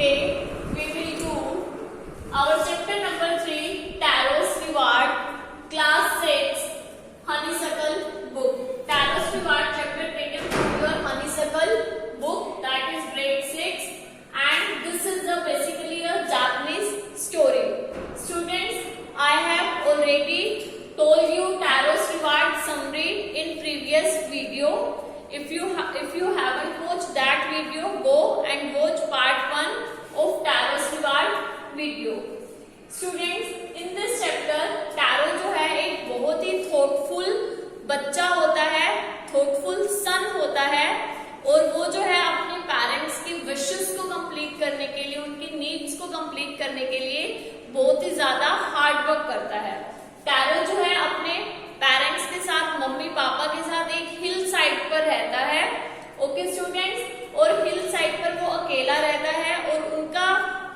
Today we will do our chapter number 3, Tarot's Reward, class 6, Honeysuckle book. Tarot's Reward chapter taken from your Honeysuckle book, that is grade 6, and this is basically a Japanese story. Students, I have already told you Tarot's Reward summary in previous video. If you haven't watched that video, go and watch part 1 of Tarot's Reward video. Students, in this chapter Tarot जो है एक बहुत ही thoughtful बच्चा होता है, thoughtful son होता है, और वो जो है अपने पेरेंट्स की विशेस को कंप्लीट करने के लिए, उनकी नीड्स को कंप्लीट करने के लिए बहुत ही ज्यादा हार्ड वर्क करता है. टैरो जो है अपने पेरेंट्स के साथ, मम्मी पापा के साथ एक हिल साइड पर रहता है. ओके स्टूडेंट्स, और हिल साइड पर वो अकेला रहता है और उनका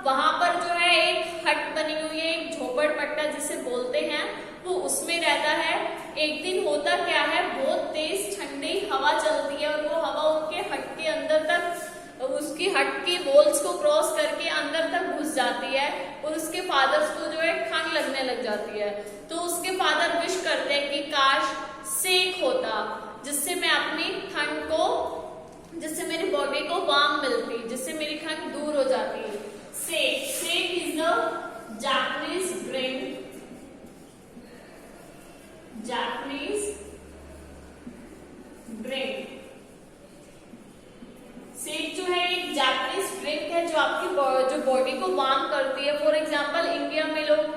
वहां पर जो है एक हट बनी हुई है, एक झोपड़पट्टा जिसे बोलते हैं, वो उसमें रहता है. एक दिन होता क्या है, बहुत तेज ठंडी हवा चलती है और वो हवा उनके हट के अंदर तक, उसकी हट की वॉल्स को क्रॉस करके अंदर तक घुस जाती है और उसके फादर्स को जो है ठंड लगने लग जाती है. तो उसके फादर विश करते हैं कि काश सेक होता, जिससे मैं अपनी ठंड को, जिससे मेरी बॉडी को वार्म मिलती, जिससे मेरी ठंड दूर हो जाती. Sake is the Japanese drink. Japanese drink. Sake जो है एक जापानीज ड्रिंक है जो आपकी जो बॉडी को वार्म करती है. फॉर एग्जांपल इंडिया में लोग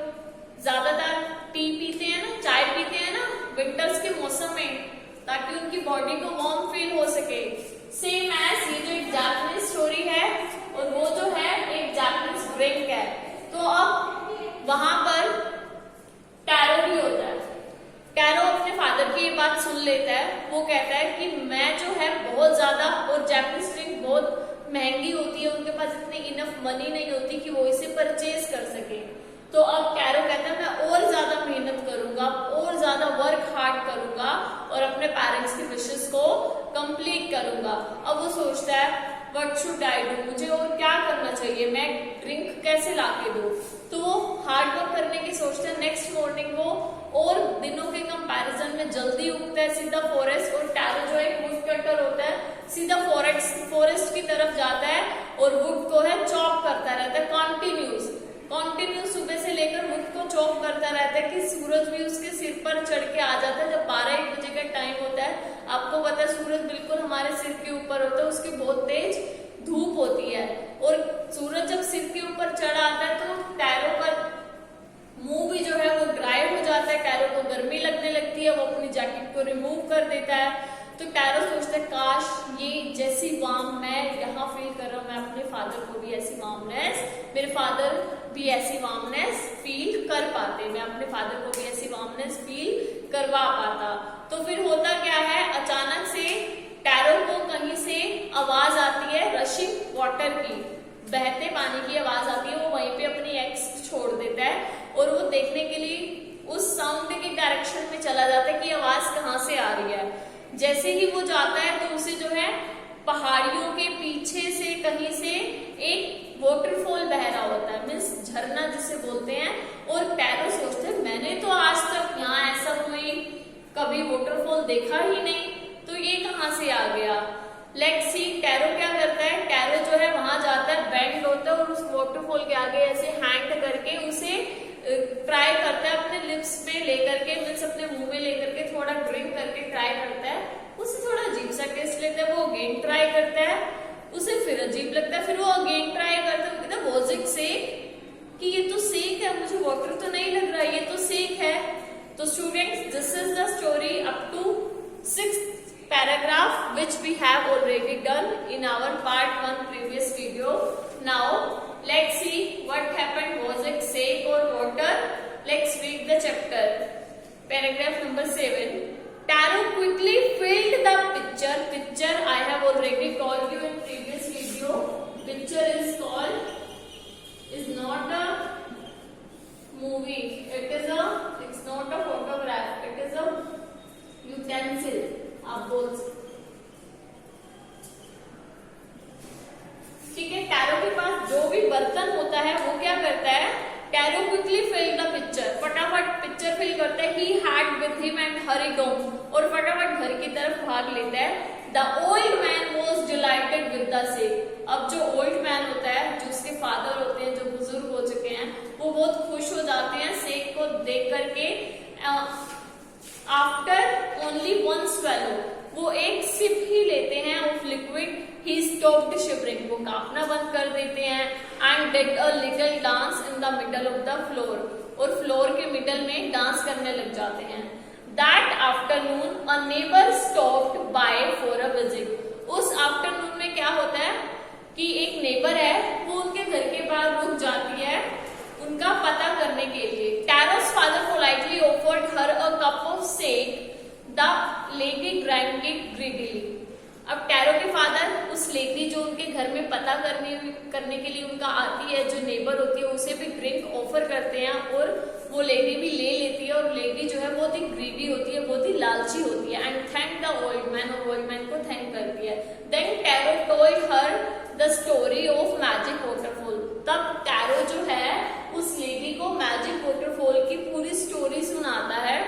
ज्यादातर टी पीते हैं ना, चाय पीते हैं ना विंटर्स के मौसम में, ताकि उनकी बॉडी को वार्म फील हो सके. सेम एज ये जो एक जापानीज स्टोरी है और वो जो है एक जापानीज ड्रिंक है. तो अब वहां पर टैरो भी होता है. टैरो अपने फादर की ये बात सुन लेता है. वो कहता है कि मैं जो है बहुत ज्यादा, और जापानीज ड्रिंक बहुत महंगी होती है, उनके पास इतनी इनफ मनी नहीं होती कि वो इसे परचेज कर सके. तो अब टैरो कहता है मैं और ज्यादा मेहनत करूंगा, और ज्यादा वर्क हार्ड करूंगा और अपने पेरेंट्स की विशेस को कंप्लीट करूंगा. अब वो सोचता है व्हाट शुड आई डू, मुझे और क्या करना चाहिए, मैं ड्रिंक कैसे लाके दूं. तो वो हार्ड वर्क करने की सोचता है. नेक्स्ट मॉर्निंग वो और दिनों के कंपैरिजन में जल्दी उठता है, सीधा फॉरेस्ट, और टैरो जो एक वुड कटर होता है, सीधा फॉरेस्ट की तरफ जाता है और वुड को है चॉप करता रहता है कंटिन्यूस सुबह से लेकर वुड को चॉप करता रहता है कि सूरज भी उसके सिर पर चढ़ के आ जाता है. जब 12-1 बजे का टाइम होता है, आपको पता है सूरज बिल्कुल हमारे सिर के ऊपर होता है, उसकी बहुत तेज धूप होती है, और सूरज जब सिर के ऊपर चढ़ आता है तो टैरो का मुंह भी जो है वो ड्राई हो जाता है. टैरो को गर्मी लगने लगती है, वो अपनी जैकेट को रिमूव कर देता है. तो टैरो सोचता है काश ये जैसी वार्म मैं यहाँ फील कर रहा हूँ, मैं अपने फादर को भी ऐसी वार्मनेस, मेरे फादर भी ऐसी वार्मनेस फील कर पाते, मैं अपने फादर को भी ऐसी वार्मनेस फील करवा पाता. तो फिर होता क्या है, अचानक से टैरो को कहीं से आवाज आती है, रशिंग वाटर की, बहते पानी की आवाज आती है. वो वहीं पे अपनी एक्स छोड़ देता है और वो देखने के लिए उस साउंड की डायरेक्शन में चला जाता है कि आवाज कहाँ से आ रही है. जैसे ही वो जाता है तो उसे जो है पहाड़ियों के पीछे से कहीं से एक वाटरफॉल बह रहा होता है, मीन्स झरना जिसे बोलते हैं. और टैरो सोचते हैं मैंने तो आज तक यहाँ ऐसा कोई कभी वाटरफॉल देखा ही नहीं, तो ये कहाँ से आ गया. लेट्स सी टैरो क्या करता है. टैरो जो है वहां जाता है, बेंड होता है और उस वाटरफॉल के आगे ऐसे हैंड करके उसे ट्राई करता है, अपने लिप्स पे लेकर के, मीन्स अपने मुंह में लेकर के थोड़ा ड्रिंक करके ट्राई करता है. उसे थोड़ा अजीब सा टेस्ट लेता है, वो अगेन ट्राई करता है, उसे फिर अजीब लगता है, फिर वो अगेन ट्राई करता है. वो कहता है वाज इट सेक, कि ये तो सेक है, मुझे वाटर तो नहीं लग रहा, ये तो सेक है. तो students, this is the story up to 6th paragraph which we have already done in our part 1 previous video. Now let's see what happened. Was it sake or water? Let's read the chapter. Paragraph number 7. Taro quickly filled the picture. Picture I have already told you in previous video. Picture is called, is not a movie. It's not a photograph. It is a utensil. आप बोल सकते. है वो क्या करता है, Taro quickly fill the pitcher, फटाफट pitcher fill करता है, he had with him and hurried home, और फटाफट घर की तरफ भाग लेता है। The old man was delighted with the sake, अब जो ओल्ड मैन होता है, जो उसके फादर होते हैं, जो बुजुर्ग हो चुके हैं, वो बहुत खुश हो जाते हैं सेक को देख करके। आफ्टर ओनली वन स्वेलो, वो एक सिप ही लेते हैं of liquid, he stopped shivering, वो कांपना बंद कर देते हैं, and did a little dance in the middle of the floor, और फ्लोर के मिडल में डांस करने लग जाते हैं। That afternoon a neighbour stopped bye for a visit, उस आफ्टरनून में क्या होता है कि एक नेबर है वो उनके घर के बाहर रुक जाती है उनका पता करने के लिए। Taro's father politely offered her a cup of sake, the lady drank it greedily. अब टैरो के फादर उस लेडी जो उनके घर में पता करने के लिए उनका आती है, जो नेबर होती है, उसे भी ड्रिंक ऑफर करते हैं, और वो लेडी भी ले लेती है, और लेडी जो है बहुत ही ग्रीडी होती है, बहुत ही लालची होती है, and thank the old man, और ओल्ड मैन को थैंक करती है। Then Taro told her the story of magic waterfall, तब टैरो जो है उस लेडी को मैजिक वाटरफॉल की पूरी स्टोरी सुनाता है।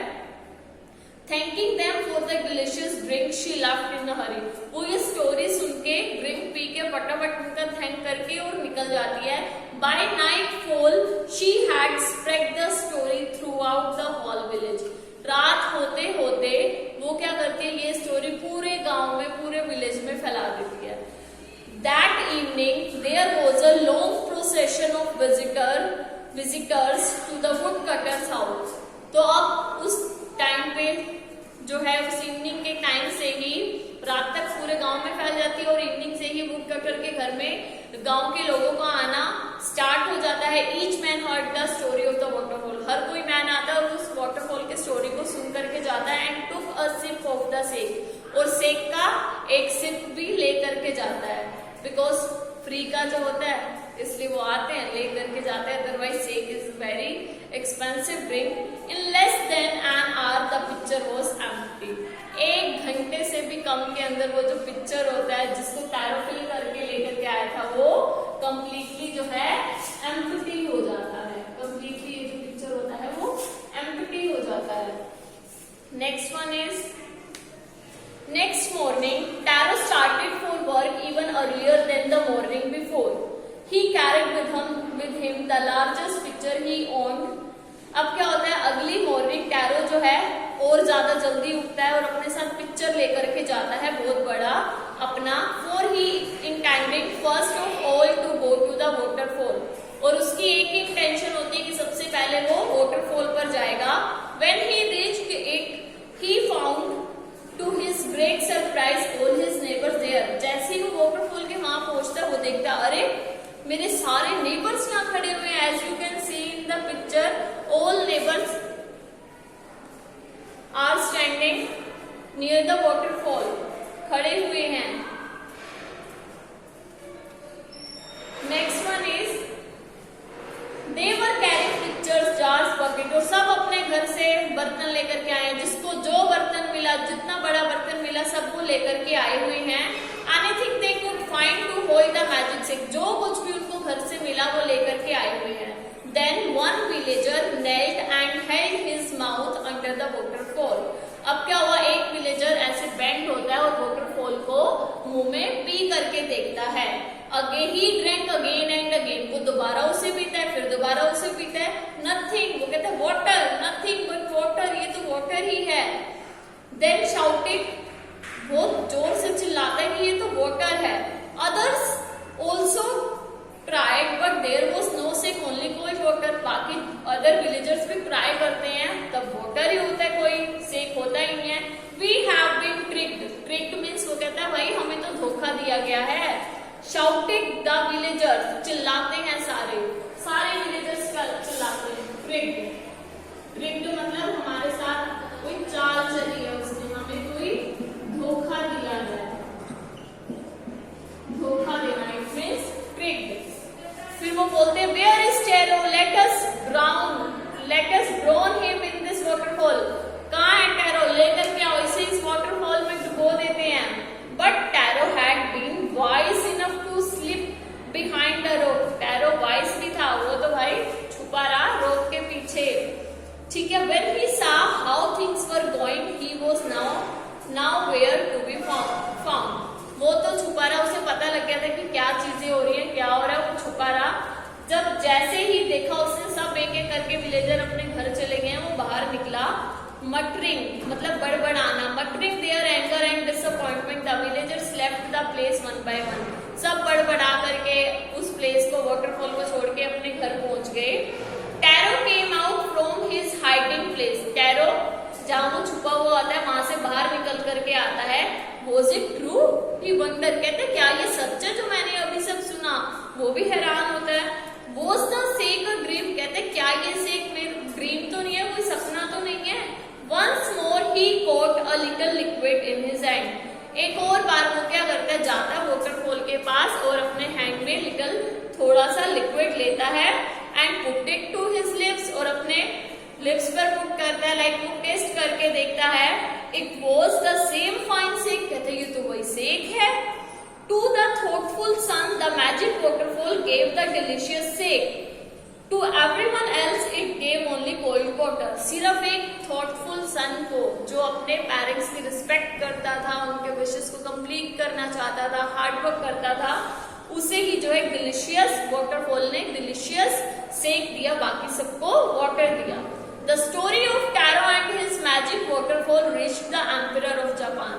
Thanking them for the delicious drink she left in a hurry, वो ये स्टोरी सुन के ड्रिंक पी के फटाफट उनका थैंक करके और निकल जाती है। By nightfall she had spread the story throughout the whole village, रात होते होते वो क्या करती है, ये स्टोरी पूरे गांव में, पूरे विलेज में फैला देती है। That evening there was a long procession of visitors to the woodcutter's house, तो अब उस टाइम पे जो है उस इवनिंग के टाइम से ही रात तक पूरे गांव में फैल जाती है, और इवनिंग से ही वुड कटर के घर में गांव के लोगों का आना स्टार्ट हो जाता है। Each man heard the story of the waterfall, हर कोई मैन आता है और उस वाटरफॉल के स्टोरी को सुन करके जाता है। And took a sip of the sake, और सेक का एक सिप भी ले करके जाता है, बिकॉज फ्री का जो होता है इसलिए वो आते हैं ले करके जाते हैं, otherwise sake is very expensive drink. In less than an hour the pitcher was empty, एक घंटे से भी कम के अंदर वो जो पिक्चर होता है जिसको टैरो फिल करके लेकर के आया था वो कंप्लीटली जो है एम्प्टी हो जाता है, कंप्लीटली ये जो पिक्चर होता है वो एम्प्टी हो जाता है। Next one is next morning, Taro started for work even earlier than the morning before. He carried with him the largest picture he owned. अब क्या होता है, अगली मॉर्निंग टैरो जो है और ज्यादा जल्दी उठता है और अपने साथ पिक्चर लेकर के जाता है बहुत बड़ा अपना। For he intended first of all to go to the waterfall, और उसकी एक ही इंटेंशन होती है कि सबसे पहले वो वाटरफॉल पर जाएगा। When he reached it, he found to his great surprise all his neighbors there. जैसे ही वो वाटरफॉल के वहां पहुंचता वो देखता अरे मेरे सारे नेबर्स यहाँ खड़े हुए हैं। As you can see in the picture, all neighbors are standing near the waterfall, खड़े हुए हैं। Next one is they were carrying pitchers, jars, bucket, और सब अपने घर से बर्तन लेकर के आए हैं, जिसको जो बर्तन मिला, जितना बड़ा बर्तन मिला सब वो लेकर के आए हुए हैं। Anything they could find to hold the magic stick, जो कुछ भी उनको घर से मिला वो लेकर के आए हुए हैं। Then one villager knelt and held his mouth under the waterfall. अब क्या हुआ, एक विलेजर ऐसे बेंड होता है और वाटरफॉल को मुंह में पी करके देखता है। Again he drank again and again, वो दोबारा उसे पीता है, फिर दोबारा उसे पीता है। नथिंग, वो कहता है वाटर, नथिंग बट वाटर, ये तो वाटर ही है। देन शाउटेड, बहुत जोर से चिल्लाता है कि ये तो वाटर है। Others also tried but there was no sake, only cold water. बाकी अदर विलेजर्स भी ट्राई करते हैं, तब वाटर ही होता है, कोई सेक होता ही नहीं है। We have been tricked, tricked means वो कहता है भाई हमें तो धोखा दिया गया है। शाउटेड द विलेजर्स, चिल्लाते हैं सारे विलेजर्स चिल्लाते हैं। ट्रिक्ड, ट्रिक्ड मतलब हमारे साथ कोई चाल चली है, उसने हमें कोई धोखा दिया है, धोखा देना, इट मीन्स ट्रिक्ड। फिर वो बोलते हैं where is Taro, let us drown him in this waterfall. कहाँ है टैरो, लेकर के आओ, इसे इस वाटरफॉल में डुबो देते हैं। But Taro had been wise enough to slip behind the rock, Taro wise भी था, ठीक है, when he saw how things were going, he was now where to be found. वो तो छुपा रहा, उसे पता लग गया था कि क्या चीजें हो रही है, क्या हो रहा है, वो छुपा रहा। जब जैसे ही देखा उसने सब एक एक करके विलेजर अपने घर चले गए हैं, वो बाहर निकला। मटरिंग मतलब बड़बड़ाना, muttering their anger and disappointment the villagers left the place one by one. सब बड़बड़ा करके उस प्लेस को, वाटरफॉल को छोड़ के अपने घर पहुंच गए। Tarot came out from his hiding place. Tarot जहां वो छुपा हुआ आता है वहां से बाहर निकल करके आता है। Was it true? He wonder, कहते क्या ये सच है जो मैंने अभी सब सुना? वो भी हैरान होता है। Was the shake a dream? कहते क्या ये शेक में ड्रीम तो नहीं है, कोई सपना तो नहीं है। Once more he caught a little liquid in his hand. एक और बार वो क्या करता है, जाता है वाटरफॉल के पास और अपने हैंड में लिटिल थोड़ा सा लिक्विड लेता है and put it to his lips, और अपने लिप्स पर पुट करता है, लाइक वो टेस्ट करके देखता है। It was the same fine sake, कहते ये तो वही शेक है। To the thoughtful son the magic waterfall gave the delicious sake, to everyone else it gave only cold water. सिर्फ एक थॉटफुल सन को, जो अपने पेरेंट्स की रिस्पेक्ट करता था, उनके विशेस को कंप्लीट करना चाहता था, हार्ड वर्क करता था, उसे ही जो है डिलीशियस वाटरफॉल ने डिलीशियस शेक दिया, बाकी सबको वाटर दिया। The story of Taro and his magic waterfall reached the Emperor of Japan.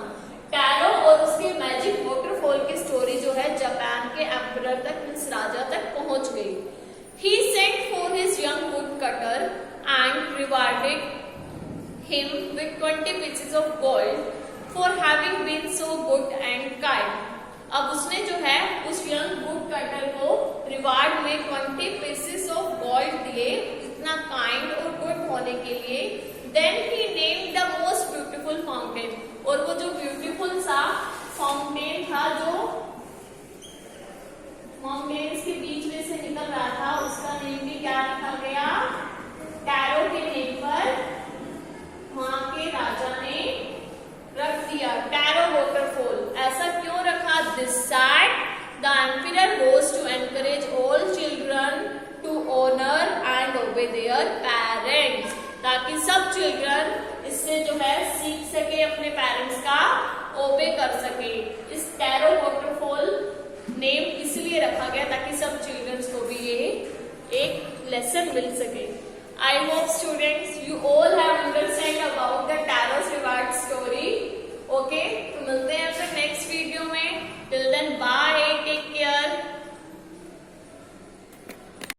Tarot और उसके मैजिक वाटरफॉल की स्टोरी जो है जापान के एम्परर तक, इस राजा तक पहुंच गई। He sent for his young woodcutter and rewarded him with 20 pieces of gold for having been so good and kind. अब उसने जो है उस यंग वुड कटर को रिवार्ड में 20 पीसेस ऑफ गोल्ड दिए, इतना काइंड और गुड होने के लिए। Then he named the most beautiful fountain, और वो जो ब्यूटीफुल सा फाउंटेन था जो माउंटेन्स के बीच में से निकल रहा था, उसका नेम भी क्या रखा गया, टैरो के नेम पर वहां के राजा ने रख दिया, टैरो वाटरफॉल। ऐसा क्यों रखा? This side the emperor was to encourage all children to honour and obey their parents, ताकि सब चिल्ड्रन इससे जो है सीख सके, अपने पेरेंट्स का ओबे कर सके। इस टैरो वाटरफॉल नेम इसलिए रखा गया ताकि सब चिल्ड्रंस को भी ये एक लेसन मिल सके। I hope students you all have understand about the Taro's reward story. Okay, तो मिलते हैं फिर नेक्स्ट वीडियो में। Till then bye.